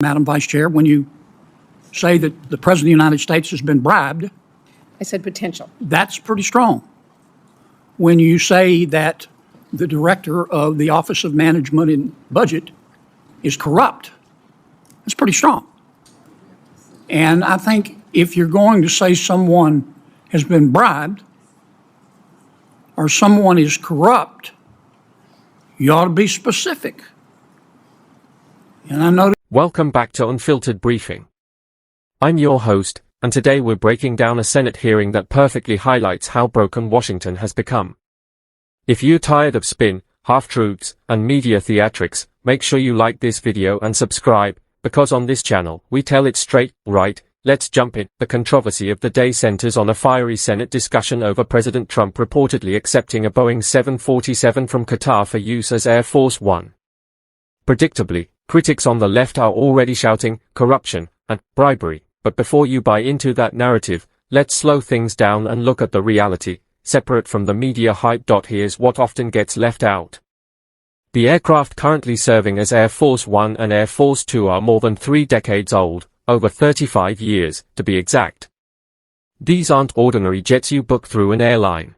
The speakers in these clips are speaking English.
Madam Vice Chair, when you say that the President of the United States has been bribed, I said potential. that's pretty strong. When you say that the Director of the Office of Management and Budget is corrupt, that's pretty strong. And I think if you're going to say someone has been bribed or someone is corrupt, you ought to be specific. And I know. Welcome back to Unfiltered Briefing. I'm your host, and today we're breaking down a Senate hearing that perfectly highlights how broken Washington has become. If you're tired of spin, half-truths, and media theatrics, make sure you like this video and subscribe, because on this channel, we tell it straight. Right, let's jump in. The controversy of the day centers on a fiery Senate discussion over President Trump reportedly accepting a Boeing 747 from Qatar for use as Air Force One. Predictably, critics on the left are already shouting corruption and bribery, but before you buy into that narrative, let's slow things down and look at the reality, separate from the media hype. Here's what often gets left out. The aircraft currently serving as Air Force One and Air Force Two are more than 3 decades old, over 35 years, to be exact. These aren't ordinary jets you book through an airline.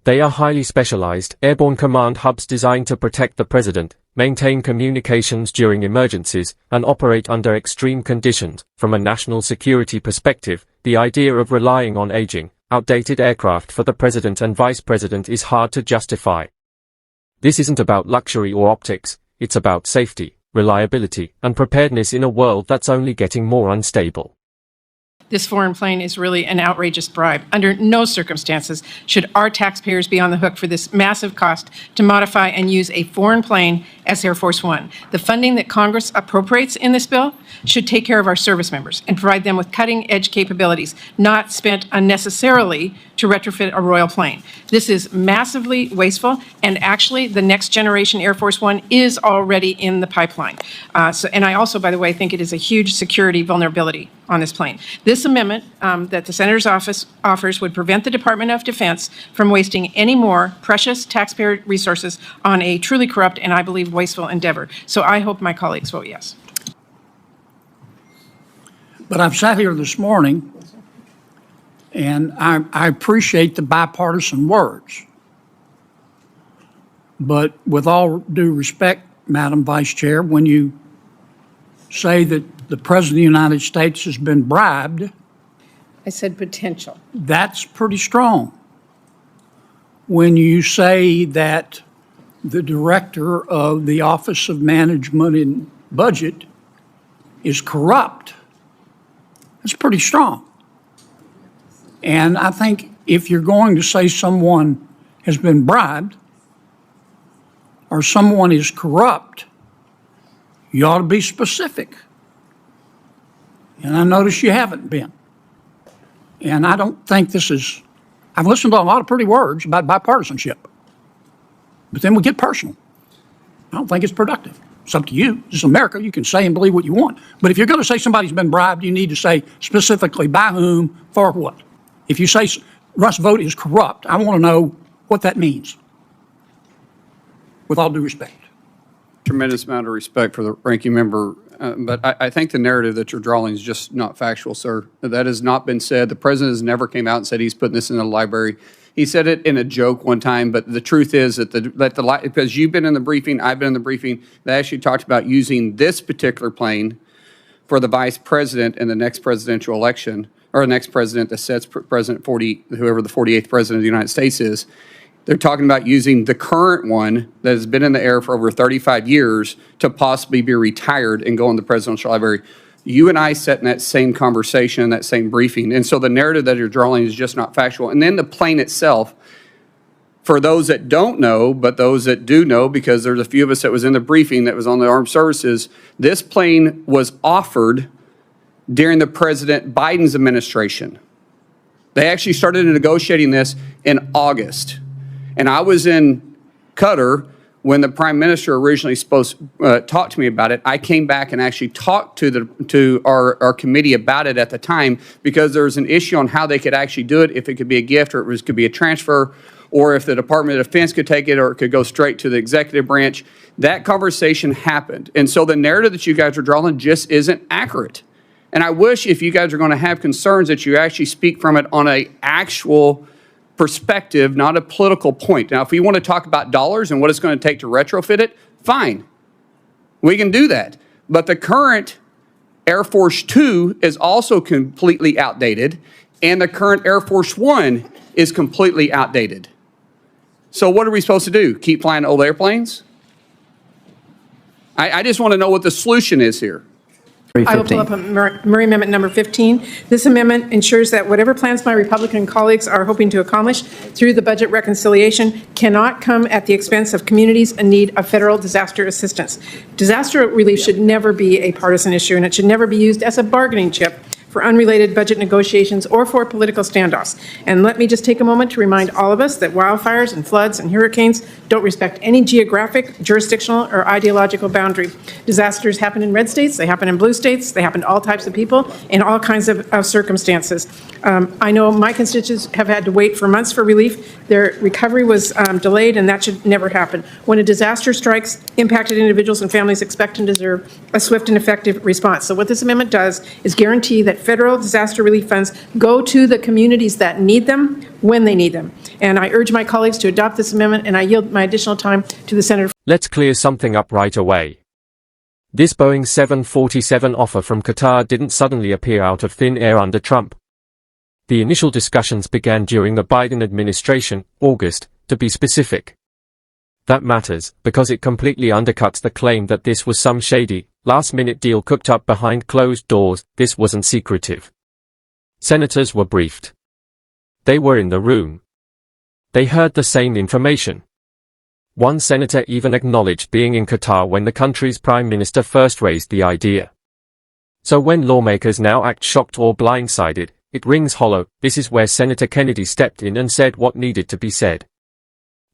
They are highly specialized airborne command hubs designed to protect the president, maintain communications during emergencies, and operate under extreme conditions. From a national security perspective, the idea of relying on aging, outdated aircraft for the president and vice president is hard to justify. This isn't about luxury or optics, it's about safety, reliability, and preparedness in a world that's only getting more unstable. This foreign plane is really an outrageous bribe. Under no circumstances should our taxpayers be on the hook for this massive cost to modify and use a foreign plane as Air Force One. The funding that Congress appropriates in this bill should take care of our service members and provide them with cutting-edge capabilities, not spent unnecessarily to retrofit a royal plane. This is massively wasteful, and actually the next generation Air Force One is already in the pipeline. And I also, by the way, think it is a huge security vulnerability on this plane. This amendment that the Senator's office offers would prevent the Department of Defense from wasting any more precious taxpayer resources on a truly corrupt and I believe wasteful endeavor. So I hope my colleagues vote yes. But I've sat here this morning, and I appreciate the bipartisan words. But with all due respect, Madam Vice Chair, when you say that the President of the United States has been bribed, I said potential. that's pretty strong. When you say that the Director of the Office of Management and Budget is corrupt, that's pretty strong. And I think if you're going to say someone has been bribed or someone is corrupt, you ought to be specific. And I notice you haven't been. And I don't think this is, I've listened to a lot of pretty words about bipartisanship, but then we get personal. I don't think it's productive. It's up to you. This is America. You can say and believe what you want. But if you're going to say somebody's been bribed, you need to say specifically by whom, for what. If you say Russ Vogt is corrupt, I want to know what that means, with all due respect. Tremendous amount of respect for the ranking member, but I think the narrative that you're drawing is just not factual, sir. That has not been said. The president has never came out and said he's putting this in the library. He said it in a joke one time, but the truth is that because you've been in the briefing, I've been in the briefing, they actually talked about using this particular plane for the vice president in the next presidential election, or the next president that sets President 40, whoever the 48th president of the United States is. They're talking about using the current one that has been in the air for over 35 years to possibly be retired and go in the presidential library. You and I sat in that same conversation, that same briefing. And so the narrative that you're drawing is just not factual. And then the plane itself, for those that don't know, but those that do know, because there's a few of us that was in the briefing that was on the armed services, this plane was offered during the President Biden's administration. They actually started negotiating this in August. And I was in Qatar when the Prime Minister originally talked to me about it. I came back and actually talked to our committee about it at the time, because there was an issue on how they could actually do it, if it could be a gift or could be a transfer, or if the Department of Defense could take it, or it could go straight to the executive branch. That conversation happened. And so the narrative that you guys are drawing just isn't accurate. And I wish, if you guys are going to have concerns, that you actually speak from it on an actual perspective, not a political point. Now, if we want to talk about dollars and what it's going to take to retrofit it, fine. We can do that. But the current Air Force Two is also completely outdated, and the current Air Force One is completely outdated. So what are we supposed to do? Keep flying old airplanes? I just want to know what the solution is here. I will pull up Murray Amendment number 15. This amendment ensures that whatever plans my Republican colleagues are hoping to accomplish through the budget reconciliation cannot come at the expense of communities in need of federal disaster assistance. Disaster relief should never be a partisan issue, and it should never be used as a bargaining chip for unrelated budget negotiations or for political standoffs. And let me just take a moment to remind all of us that wildfires and floods and hurricanes don't respect any geographic, jurisdictional, or ideological boundary. Disasters happen in red states, they happen in blue states, they happen to all types of people in all kinds of circumstances. I know my constituents have had to wait for months for relief. Their recovery was delayed, and that should never happen. When a disaster strikes, impacted individuals and families expect and deserve a swift and effective response. So what this amendment does is guarantee that federal disaster relief funds go to the communities that need them when they need them. And I urge my colleagues to adopt this amendment, and I yield my additional time to the Senator. Let's clear something up right away. This Boeing 747 offer from Qatar didn't suddenly appear out of thin air under Trump. The initial discussions began during the Biden administration, August, to be specific. That matters, because it completely undercuts the claim that this was some shady, last-minute deal cooked up behind closed doors. This wasn't secretive. Senators were briefed. They were in the room. They heard the same information. One senator even acknowledged being in Qatar when the country's prime minister first raised the idea. So when lawmakers now act shocked or blindsided, it rings hollow. This is where Senator Kennedy stepped in and said what needed to be said.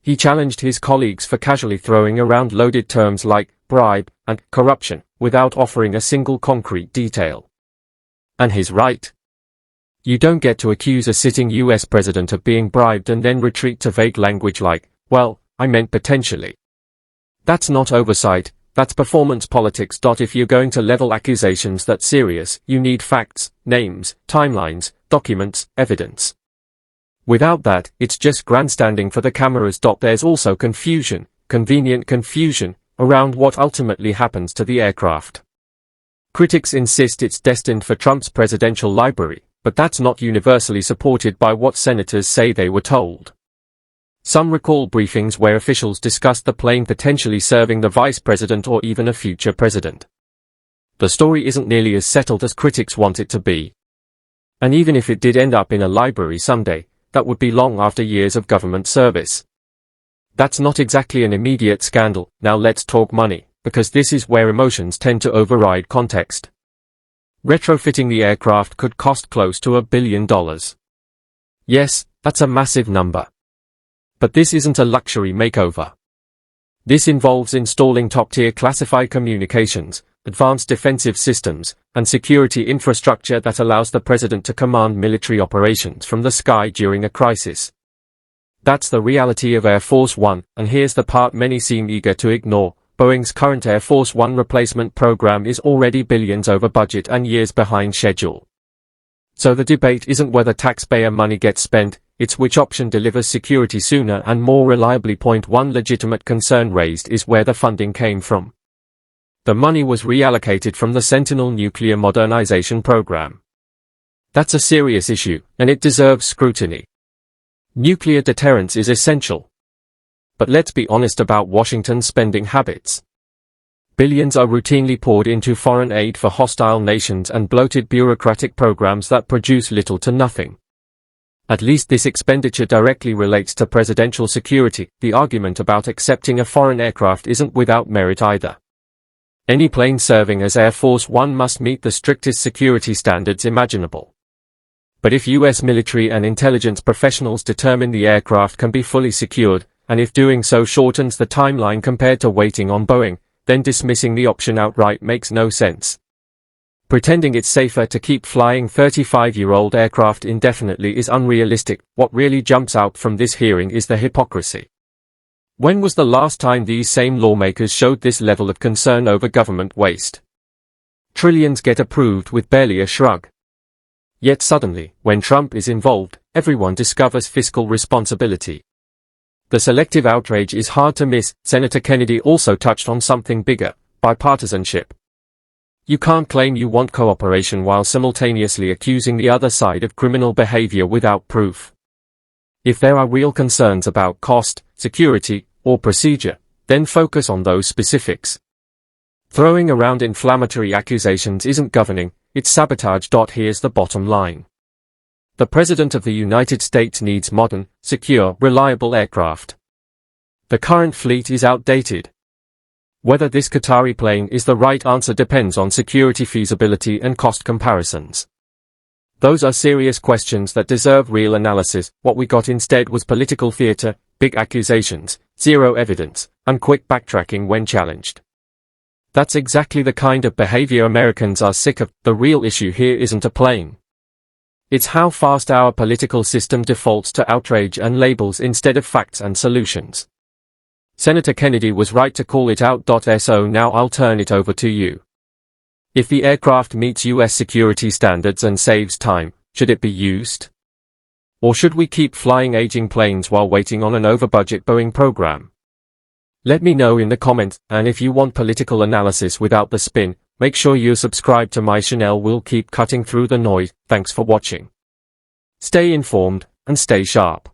He challenged his colleagues for casually throwing around loaded terms like bribe and corruption without offering a single concrete detail. And he's right. You don't get to accuse a sitting US president of being bribed and then retreat to vague language like, well, I meant potentially. That's not oversight, that's performance politics. If you're going to level accusations that serious, you need facts, names, timelines, documents, evidence. Without that, it's just grandstanding for the cameras. There's also confusion, convenient confusion, around what ultimately happens to the aircraft. Critics insist it's destined for Trump's presidential library, but that's not universally supported by what senators say they were told. Some recall briefings where officials discussed the plane potentially serving the vice president or even a future president. The story isn't nearly as settled as critics want it to be. And even if it did end up in a library someday, that would be long after years of government service. That's not exactly an immediate scandal. Now let's talk money, because this is where emotions tend to override context. Retrofitting the aircraft could cost close to $1 billion. Yes, that's a massive number. But this isn't a luxury makeover. This involves installing top-tier classified communications, advanced defensive systems, and security infrastructure that allows the president to command military operations from the sky during a crisis. That's the reality of Air Force One, and here's the part many seem eager to ignore. Boeing's current Air Force One replacement program is already billions over budget and years behind schedule. So the debate isn't whether taxpayer money gets spent, it's which option delivers security sooner and more reliably. One legitimate concern raised is where the funding came from. The money was reallocated from the Sentinel nuclear modernization program. That's a serious issue, and it deserves scrutiny. Nuclear deterrence is essential. But let's be honest about Washington's spending habits. Billions are routinely poured into foreign aid for hostile nations and bloated bureaucratic programs that produce little to nothing. At least this expenditure directly relates to presidential security. The argument about accepting a foreign aircraft isn't without merit either. Any plane serving as Air Force One must meet the strictest security standards imaginable. But if U.S. military and intelligence professionals determine the aircraft can be fully secured, and if doing so shortens the timeline compared to waiting on Boeing, then dismissing the option outright makes no sense. Pretending it's safer to keep flying 35-year-old aircraft indefinitely is unrealistic. What really jumps out from this hearing is the hypocrisy. When was the last time these same lawmakers showed this level of concern over government waste? Trillions get approved with barely a shrug. Yet suddenly, when Trump is involved, everyone discovers fiscal responsibility. The selective outrage is hard to miss. Senator Kennedy also touched on something bigger: bipartisanship. You can't claim you want cooperation while simultaneously accusing the other side of criminal behavior without proof. If there are real concerns about cost, security, or procedure, then focus on those specifics. Throwing around inflammatory accusations isn't governing, it's sabotage. Here's the bottom line. The President of the United States needs modern, secure, reliable aircraft. The current fleet is outdated. Whether this Qatari plane is the right answer depends on security feasibility and cost comparisons. Those are serious questions that deserve real analysis. What we got instead was political theater, big accusations, zero evidence, and quick backtracking when challenged. That's exactly the kind of behavior Americans are sick of. The real issue here isn't a plane. It's how fast our political system defaults to outrage and labels instead of facts and solutions. Senator Kennedy was right to call it out. So now I'll turn it over to you. If the aircraft meets US security standards and saves time, should it be used? Or should we keep flying aging planes while waiting on an over-budget Boeing program? Let me know in the comments, and if you want political analysis without the spin, make sure you subscribe to my channel. We'll keep cutting through the noise. Thanks for watching. Stay informed, and stay sharp.